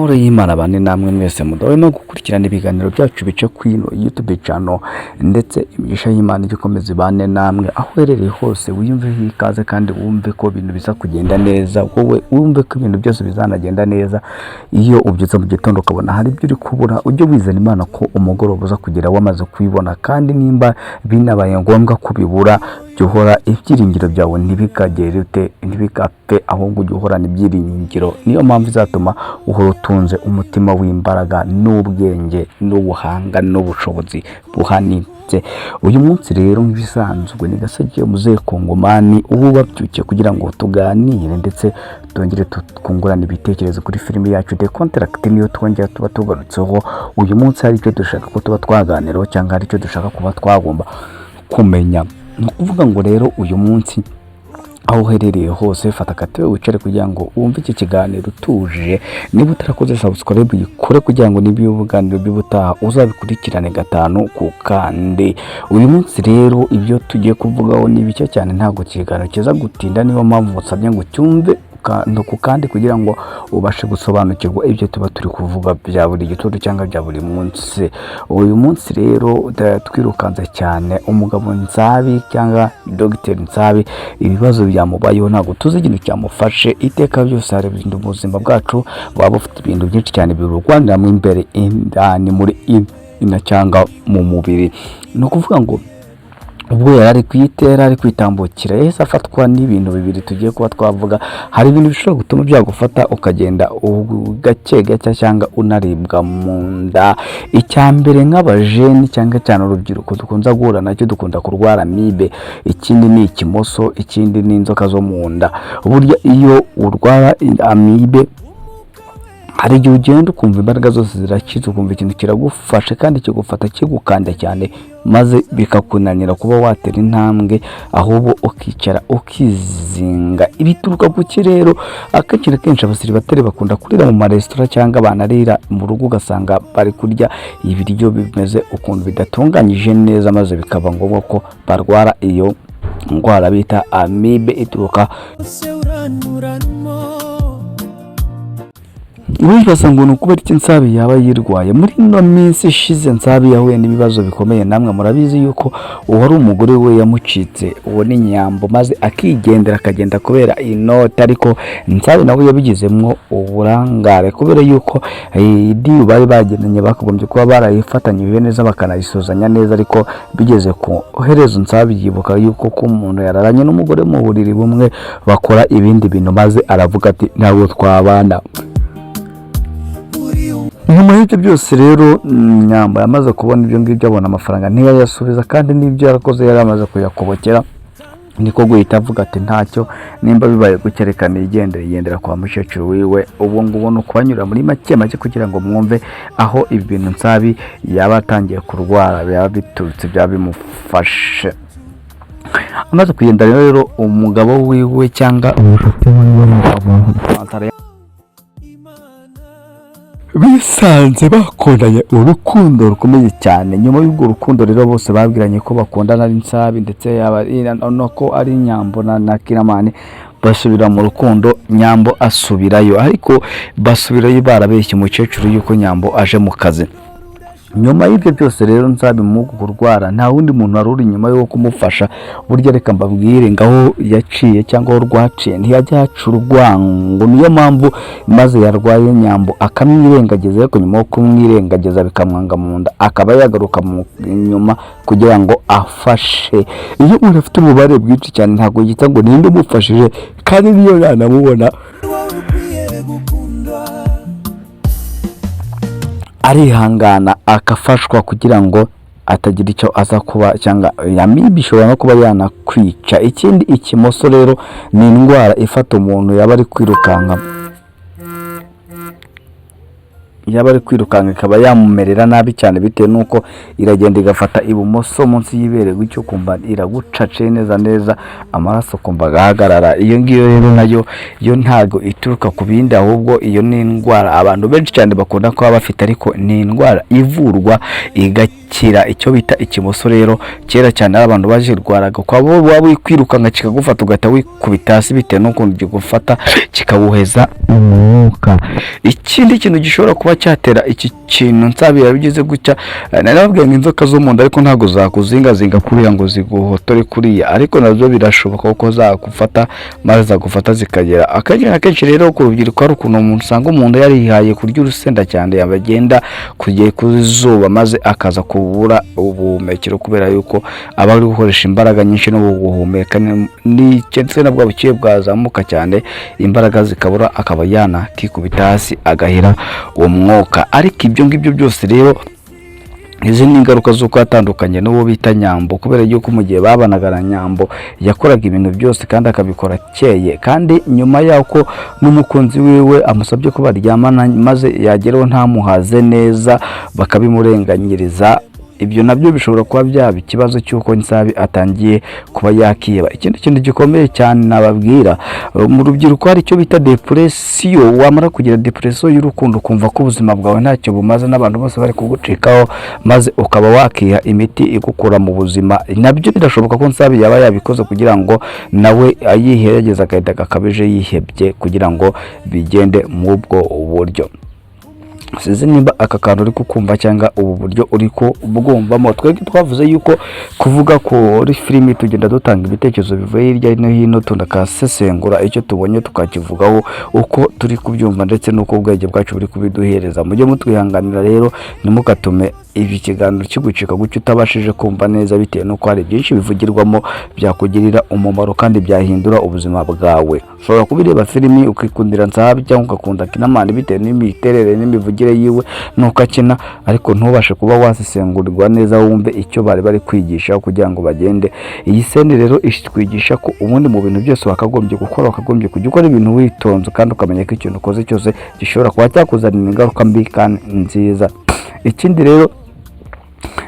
amahoro y'Imana bane namwe mwese mudahwema gukurikirana ibiganiro byacu bice kwino YouTube channel ndetse imigisha y'Imana igikomeza bane namwe aho herereye hose wiyumve hikaze kandi wumve ko ibintu biza kugenda neza, wowe wumve ko ibintu byose bizanagenda neza. Iyo ubyutse mu gitondo ukabona hari ibyo uri kubura, ujye wizana Imana ko umugoroba uza kugera wamaze kwibona, kandi nimba binabaye ngombwa kubibura juhora ibyiringiro byawe ntibikagere ntibikapfe, ahubwo juhorana ibyiringiro. Niyo mpamvu izatuma uhora utunze umutima w'imbaraga n'ubwenge n'ubuhanga n'ubushobozi buhanitse. Uyu munsi rero nk'ibisanzwe ni Gasage Muzehe Kongomani ubu babyukiye kugira ngo tuganire ndetse tongere tukungurana ibitekerezo kuri filime yacu The Contract. Niyo twongera tuba tugarutseho uyu munsi, hari icyo dushaka ko tuba twaganiraho cyangwa hari icyo dushaka kuba twagomba kumenya. Ni ukuvuga ngo rero uyu munsi aho uherereye hose fata akatebe wicare kugira ngo wumve iki kiganiro utuje. Niba utarakoze subscribe yikore kugira ngo n'ibiganiro by'ubutaha uzabikurikirane gatanu ku kandi. Uyu munsi rero ibyo tugiye kuvugaho ni bike cyane, ntabwo kiganiro kiza gutinda, niyo mpamvu musabye ngo cyumve kandi kugira ngo ubashe gusobanukirwa ibyo tuba turi kuvuga bya buri gitondo cyangwa bya buri munsi. Uyu munsi rero twirukanze cyane umugabo Nsabi cyangwa Dr Nsabi, ibibazo byamubayeho ntabwo tuzi ikintu cyamufashe. Iteka byose hari ibintu mu buzima bwacu baba bufite ibintu byinshi cyane birurwaniramo imbere indani muri ina cyangwa mu mubiri. Ni ukuvuga ngo ubwo yari kwitera ari kwitambukira yahise afatwa n'ibintu bibiri tugiye kuba twavuga. Hari ibintu bishobora gutuma byagufata ukagenda gake gake cyangwa unaribwa mu nda. Icyambere nk'abajeni cyangwa cyane urubyiruko dukunza guhura nacyo, dukunda kurwara amibe. Ikindi ni ikimoso, ikindi ni inzoka zo mu nda. Burya iyo urwara amibe hari igihe ugenda ukumva imbaraga zose zirakiza, ukumva ikintu kiragufashe kandi kigufata kigukanda cyane, maze bikakunanira kuba watera intambwe, ahubwo ukicara ukizinga. Ibituruka ku kirero akakira kenshi abasiribateri bakunda kurira mu maresitora cyangwa banarira mu rugo, ugasanga bari kurya ibiryo bimeze ukuntu bidatunganyije neza, maze bikaba ngombwa ko barwara iyo ndwara bita amibe ituruka wibaza ngo nuko bari Nsabi yaba yirwaye. Muri no minsi ishize Nsabi yahuye n'ibibazo bikomeye, namwe murabizi yuko uwari umugore we yamucitse, uwo ni Nyambo, maze akigendera akagenda kubera inota. Ariko Nsabi nawe yabigizemwo uburangare kubera yuko idiyu bari bagenanye bakagombye kuba barayifatanye neza bakanayisuzanya neza, ariko bigeze ku herezo Nsabi yibuka yuko ko umuntu yararanye n'umugore mu buriri bumwe bakora ibindi bintu, maze aravuga ati ntabwo twabana. Nyuma y'ibyo byose rero Nyambo yamaze kubona ibyo ngibyo, abona amafaranga ntiyayasubiza, kandi n'ibyo yarakoze yari amaze kuyakobokera. Niko guhita avuga ati ntacyo, nimba bibaye gukerekana yigendera kwa mukecuru wiwe. Ubu ngubu no kubanyura muri make kugira ngo mwumve aho ibi bintu Nsabi yaba atangiye kurwara, byaba biturutse byaba bimufashe. Amaze kugenda rero umugabo wiwe cyangwa umushuti wiwe bisanze bakundanye urukundo rukomeye cyane. Nyuma y'ubwo rukundo rero bose babwiranye ko bakundana ari Nsabi ndetse ko ari Nyambo na Kiramani, basubira mu rukundo. Nyambo asubirayo, ariko basubirayo barabeshye umukecuru yuko Nyambo aje mu kazi. Nyuma y'ibyo byose rero Nsabi mu kurwara nta wundi muntu wari uri nyuma yo kumufasha. Burya reka mbabwire ngaho yaciye cyangwa rwaciye ntiyajya haca urwango. Niyo mpamvu maze yarwaye Nyambo akamwirengagiza, ariko nyuma yo kumwirengagiza bikamwanga mu nda akaba yagaruka mu nyuma kugira ngo afashe. Iyo umuntu afite ububare bwinshi cyane ntabwo yita ngo ninde umufashije, kandi niyo yanamubona arihangana akafashwa kugira ngo atagira icyo aza kuba, cyangwa amibe ishobora no kuba yanakwica. Ikindi ikimoso rero ni indwara ifata umuntu yaba ari kwirukanka ikaba yamumerera nabi cyane, bitewe nuko iragenda igafata ibumoso munsi y'ibere, gutyo kumva iragucace neza amaraso kumva gahagarara. Iyo ngiyo rero nayo yo ntago ituruka ku bindi, ahubwo iyo ni indwara abantu benshi cyane bakunda kuba bafite, ariko ni indwara ivurwa igakira. kira icyo bita ikimoso. Rero kera cyane abantu bazirwaraga kwabo waba wikwirukanka kikagufata ugahita wikubita hasi bitewe n'ukuntu gigufata kikawuheza umwuka. Ikindi kintu gishobora kuba cyatera iki kintu nsabira bigize gutya, narababwiye ngo inzoka zo mu nda ariko ntabwo zakuzingazinga kuriya ngo ziguhotore kuriya, ariko nazo birashoboka ko zakufata maze zagufata zikagera akenshi. Rero ku rubyiruko hari ukuntu umuntu usanga umuntu yarihaye kurya urusenda cyane, yabagenda kugiye ku zuba maze akaza kubura ubuhumekero kubera yuko aba ari gukoresha imbaraga nyinshi no guhumeka, ni cyetse nabwo bukiye bwazamuka cyane, imbaraga zikabura akaba yana kikubita hasi agahera uwo mwuka. Ariko ibyo ngibyo byose rero izi ni ingaruka z'uko yatandukanye n'uwo bita Nyambo, kubera yuko mu gihe babanaga na Nyambo yakoraga ibintu byose kandi akabikora akeye, kandi nyuma y'uko n'umukunzi wiwe amusabye ko baryamana maze yageraho ntamuhaze neza bakabimurenganyiriza, ibyo nabyo bishobora kuba byaba ikibazo cy'uko Nsabi atangiye kuba yakiba. Ikindi kintu gikomeye cyane nababwira, mu rubyiruko hari icyo bita depression. Wamara kugira depression y'urukundo kumva ko ubuzima bwawe ntacyo bumaze n'abantu bose bari kugucikaho, maze ukaba wakiha imiti igukura mu buzima. Nabyo birashoboka ko Nsabi yaba yabikoze kugira ngo nawe ayiherageza agahita gakabije yihebye kugira ngo bigende mu ubwo buryo. Sizi nimba aka kantu uri kukumva cyangwa ubu buryo uri ko bwumvamo. Twebwe twavuze yuko kuvuga ko uri filimi tugenda dutanga ibitekerezo bivuye hirya no hino, tunakasesengura icyo tubonye tukakivugaho uko turi kubyumva ndetse n'uko ubwenge bwacu buri kubiduhereza. Mujye mutwihanganira rero, nimukatume ibi kiganiro kigucika gutyo utabashije kumva neza, bitewe n'uko hari byinshi bivugirwamo byakugirira umumaro kandi byahindura ubuzima bwawe. Ushobora kubireba filimi ukikundira Nsabi cyangwa ugakunda Kinamani bitewe n'imiterere n'imivugire yiwe nuko akina, ariko ntubashe kuba wasesengurirwa neza wumve icyo bari kwigisha kugira ngo bagende. Iyi sene rero ishitwigisha ko ubundi mu bintu byose wakagombye gukora, wakagombye kujya ukora ibintu witonze kandi ukamenya ko ikintu ukoze cyose gishobora kuba cyakuzanira ingaruka mbi kandi nziza. Ikindi rero,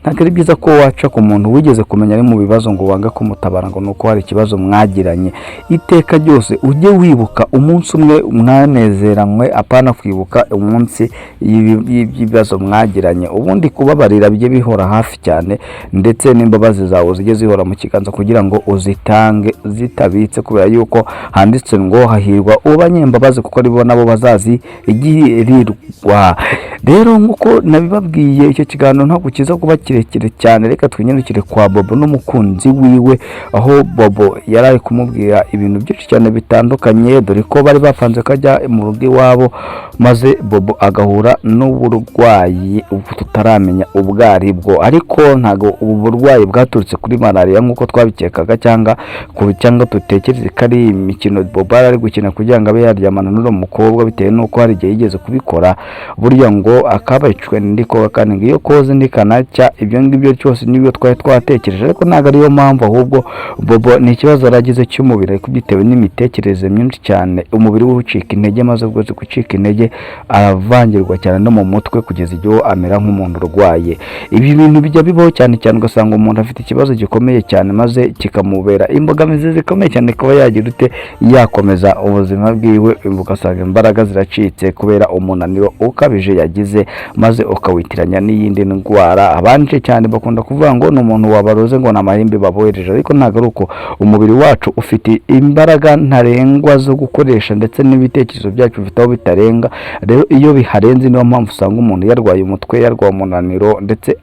ntabwo ari byiza ko waca ku muntu wigeze kumenya ari mu bibazo ngo wanga kumutabara ngo nuko hari ikibazo mwagiranye. Iteka ryose ujye wibuka umunsi umwe mwanezeranywe, apana kwibuka umunsi y'ibibazo mwagiranye. Ubundi kubabarira bijye bihora hafi cyane, ndetse n'imbabazi zawe zijye zihora mu kiganza kugira ngo uzitange zitabitse, kubera yuko handitse ngo hahirwa ubanyembabazi kuko aribo nabo bazazi igihirirwa. Rero nkuko nabibabwiye, icyo kiganiro ntabwo kiza kuba kirekire cyane, reka twinyarukire kwa Bobo n'umukunzi wiwe, aho Bobo yari ari kumubwira ibintu byinshi cyane bitandukanye, dore ko bari bapanze kajya mu rugo iwabo, maze Bobo agahura n'uburwayi tutaramenya ubwo aribwo, ariko ntago ubu burwayi bwaturutse kuri malaria nkuko twabikekaga cyangwa dutekereze ko ari imikino Bobo ari gukina kugira ngo abe yaryamana n'uwo mukobwa, bitewe n'uko hari igihe yigeze kubikora burya ngo akabacwe ndiko kandi ngiyo koze ndikanacya. Ibyo ngibyo cyose nibyo twari twatekereje, ariko ntago ariyo mpamvu, ahubwo Bobo ni ikibazo yaragize cy'umubiri, ariko bitewe n'imitekerereze myinshi cyane umubiri we ucika intege, maze ubwo gucika intege aravangirwa cyane no mu mutwe kugeza igihe amera nk'umuntu urwaye. Ibi bintu bijya bibaho cyane cyane, ugasanga umuntu afite ikibazo gikomeye cyane maze kikamubera imbogamizi zikomeye cyane kuba yagira ute yakomeza ubuzima bwiwe, ugasanga imbaraga ziracitse kubera umunaniro ukabije yagize, maze ukawitiranya n'iyindi ndwara. Abanje cyane bakunda kuvuga ngo n'umuntu wabaroze ngo n'amahembe babohereje, ariko ntago ari uko. Umubiri wacu ufite imbaraga ntarengwa zo gukoresha, ndetse n'ibitekerezo byacu bifite aho bitarenga. Rero iyo biharenze niyo mpamvu usanga umuntu yarwaye umutwe, yarwaye umunaniro, ndetse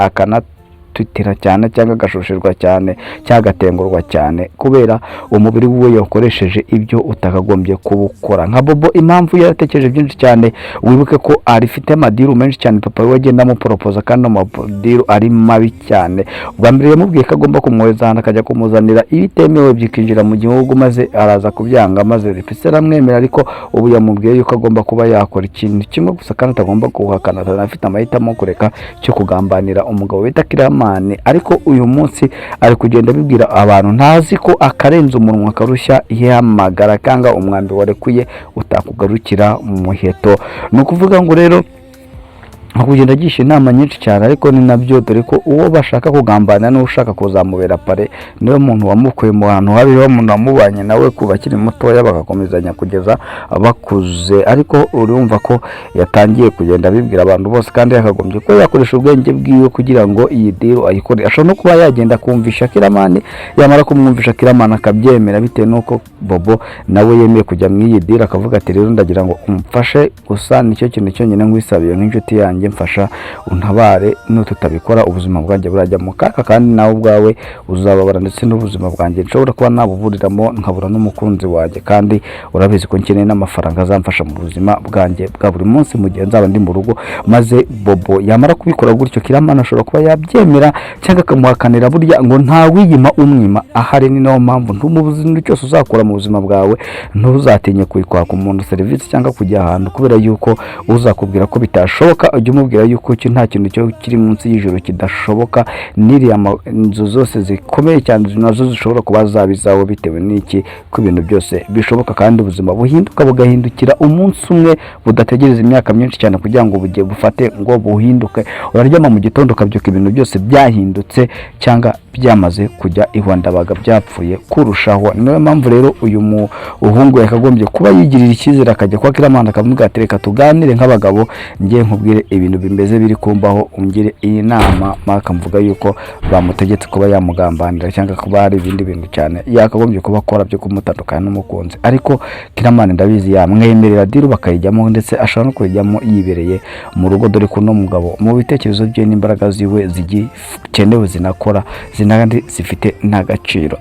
tutira cyane cyangwa agashusherwa cyane cyangwa agatengurwa cyane kubera umubiri we yakoresheje ibyo utakagombye kubukora. Nka Bobo impamvu yaratekereje byinshi cyane, wibuke ko arifite amadiru menshi cyane papa we agenda amuporopoza, kandi amadiru ari mabi cyane. Ubwa mbere yamubwiye ko agomba kumwohereza ahantu akajya kumuzanira ibitemewe bikinjira mu gihugu, maze araza kubyanga, maze Rifise aramwemera, ariko ubu yamubwiye yuko agomba kuba yakora ikintu kimwe gusa kandi atagomba guhakana, atanafite amahitamo kureka cyo kugambanira umugabo bita Kirama. Ariko uyu munsi ari kugenda bibwira abantu, ntazi ko akarenza umunwa akarushya yamagara, kanga umwambi warekuye utakugarukira mu muheto. Ni ukuvuga ngo rero kugenda agisha inama nyinshi cyane, ariko ni nabyo dore ko uwo bashaka kugambana n'ushaka kuzamubera pare niwe muntu wamukuye mu hantu habi, wa muntu wamubanye nawe kuva akiri mutoya bagakomezanya kugeza bakuze, ariko urumva ko yatangiye kugenda abibwira abantu bose kandi yakagombye ko yakoresha ubwenge bwiwe kugira ngo iyi deal ayikore. Ashobora no kuba yagenda kumvisha Kiramani, yamara kumwumvisha Kiramani akabyemera bitewe nuko Bobo nawe yemeye kujya mu iyi deal, akavuga ati rero ndagira ngo umfashe, gusa nicyo kintu cyonyine ngwisabiye nk'inshuti yanjye, mfasha untabare, nututabikora ubuzima bwanjye burajya mu kaga kandi nawe ubwawe uzababara, ndetse n'ubuzima bwanjye nshobora kuba nabuburiramo nkabura n'umukunzi wanjye, kandi urabizi ko nkeneye n'amafaranga azamfasha mu buzima bwanjye bwa buri munsi mu gihe nzaba ndi mu rugo. Maze Bobo yamara kubikora gutyo, Kiramani ashobora kuba yabyemera cyangwa akamuhakanira, burya ngo nta wiyima umwima ahari. Ni nayo mpamvu ntumubuze ikintu cyose uzakora mu buzima bwawe ntuzatinye kwaka umuntu serivisi cyangwa kujya ahantu kubera yuko uzakubwira ko bitashoboka, ujye umubwira yuko nta kintu cyo kiri munsi y'ijoro kidashoboka. N'iriya inzu zose zikomeye cyane nazo zishobora kuba zabizaho bitewe n'iki, ko ibintu byose bishoboka kandi ubuzima buhinduka bugahindukira umunsi umwe, budategereza imyaka myinshi cyane kugira ngo bugiye bufate ngo buhinduke. Uraryama mu gitondo ukabyuka ibintu byose byahindutse cyangwa byamaze kujya ihwandabaga, byapfuye kurushaho. Niyo mpamvu rero uyu muhungu yakagombye kuba yigirira icyizere akajya kwa Kiramani akamubwira ati reka tuganire nk'abagabo, ngiye nkubwire ibintu bimeze biri kumbaho, ungire iyi nama. Akamvuga yuko bamutegetse kuba yamugambanira cyangwa kuba hari ibindi bintu cyane yakagombye kuba akora byo kumutandukanya n'umukunzi, ariko Kiramani ndabizi yamwemerera deal bakayijyamo, ndetse ashobora no kuyijyamo yibereye mu rugo, dore ko no mugabo mu bitekerezo bye n'imbaraga ziwe zigikenewe zinakora zinandi zifite n'agaciro.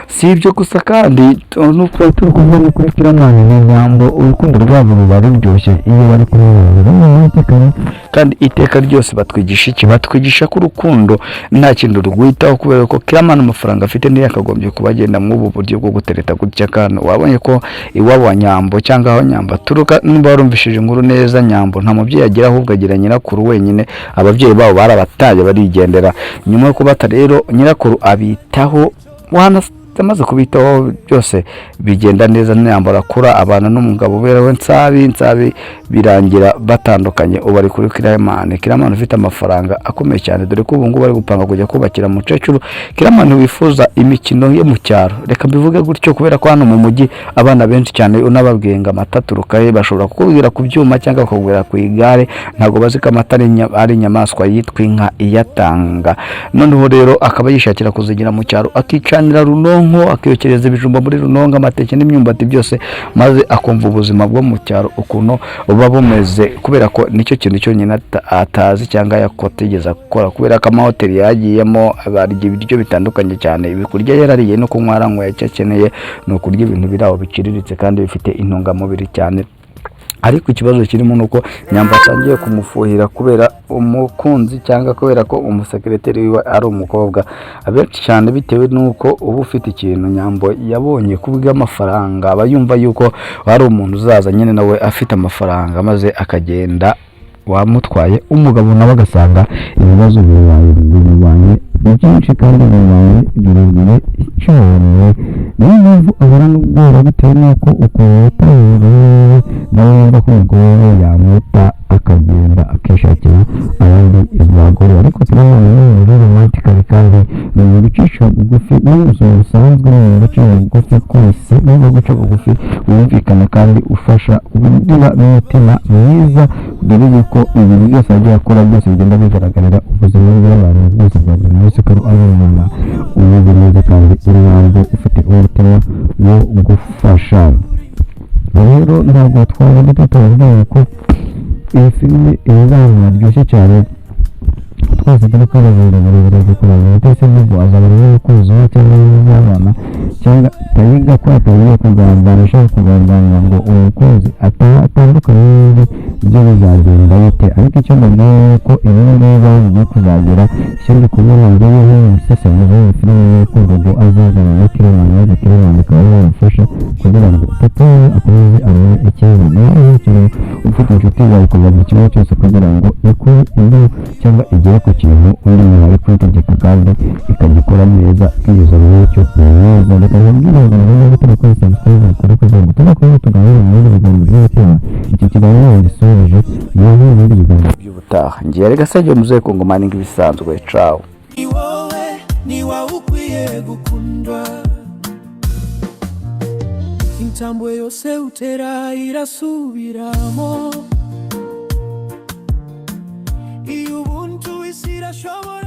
Si ibyo gusa kandi nuko turi kuvuga kuri Kiramani n'Inyambo, urukundo rwabo ruba ruryoshye iyo bari kumwe, kandi iteka ryose batwigisha iki? Batwigisha ko urukundo nta kintu rwitaho, kubera ko Kiramani amafaranga afite niyo yakagombye kuba agenda mu ubu buryo bwo gutereta gutya. Kandi wabonye ko iwabo wa Nyambo cyangwa aho Nyambo aturuka, niba warumvishije inkuru neza, Nyambo nta mubyeyi agira, ahubwo agira nyirakuru wenyine. Ababyeyi babo barabataye barigendera. Nyuma yo kubata rero nyirakuru abitaho, amaze kubitaho byose bigenda neza. Nyambo arakura abana n'umugabo we Nsabi birangira batandukanye. Ubu ari kuri Kiramani ufite amafaranga akomeye cyane, dore ko ubu ngubu bari gupanga kujya kubakira umukecuru. Kiramani wifuza imikino yo mu cyaro, reka mbivuge gutyo, kubera ko hano mu mujyi abana benshi cyane unababwiye ngo amata aturuka he, bashobora kukubwira ku byuma cyangwa bakakubwira ku igare, ntabwo bazi ko amata ari inyamaswa yitwa inka iyatanga. Noneho rero akaba yishakira kuzigira mu cyaro, akicanira Runonko, akiyokereza ibijumba muri Runonko, amateke n'imyumbati byose, maze akumva ubuzima bwo mu cyaro ukuntu buba bumeze, kubera ko nicyo kintu cyonyine atazi cyangwa yakotegeza gukora, kubera ko amahoteli yagiyemo abarya ibiryo bitandukanye cyane. Ibikurya yarariye no kunywa aranyweye, icyo akeneye ni ukurya ibintu biri aho biciriritse kandi bifite intungamubiri cyane. Ariko ikibazo kirimo nuko Nyambo atangiye kumufuhira kubera umukunzi cyangwa kubera ko umusekreteri wiwe ari umukobwa. Abenshi cyane bitewe nuko uba ufite ikintu Nyambo yabonye kubwa amafaranga, aba yumva yuko hari umuntu uzaza nyine nawe afite amafaranga, maze akagenda wamutwaye. Umugabo nawe agasanga ibibazo bibanye byinshi kandi bibaye birebire cyane. Niyo mpamvu ahora n'ubwoba bitewe n'uko ukuntu nawe yumva ko umugore yamwita akagenda akishakira abandi bagore. Ariko Kiramani ni umuntu romantikali kandi ni mu bicisho bugufi, n'ubuzima busanzwe ni mu bicisho bugufi kwisi, niba guca bugufi wumvikana kandi ufasha ubugira n'umutima mwiza, dore yuko ibintu byose agiye akora byose bigenda bigaragarira ubuzima bw'abantu bwose bwa buri munsi, ko ari umuntu umeze neza kandi uri hanze ufite umutima wo gufasha. Rero ntabwo twabona tutavuga ko iyi filime izaba iryoshye cyane, twese turi kwirabura gukora ndetse n'ubwo azaba ari umukozi cyangwa n'abana cyangwa tayiga ko atagiye kugambana, ashaka kugambana ngo umukozi atandukanye n'ibyo bizagenda bite. Ariko icyo mbabwira ko ibi ngibi bigiye kuzagera, ikindi kubona ngewe nk'umusesenguzi w'iyi filime y'uko Bobo azazana na Kiramani akaba yamufasha kugira ngo Teta akomeze abone ikibazo. Niyo ufite inshuti yawe kuva mu kimwe cyose kugira ngo ikore ibyo cyangwa igere ku kintu undi muntu ari kwitegeka kandi ikagikora neza kugeza mu cyo neza. Reka nkubwire ngo niba utari kuri subscribe kuri kugira ngo tubakore tuganire mu biganiro by'ubutaha. Iki kiganiro gisoje niho ibindi biganiro by'ubutaha. Ngiye rega sajye muze kungomana nk'ibisanzwe. Ciao. Ni wowe ukwiye gukundwa, intambwe yose utera irasubiramo, iyo ubuntu isi irashobora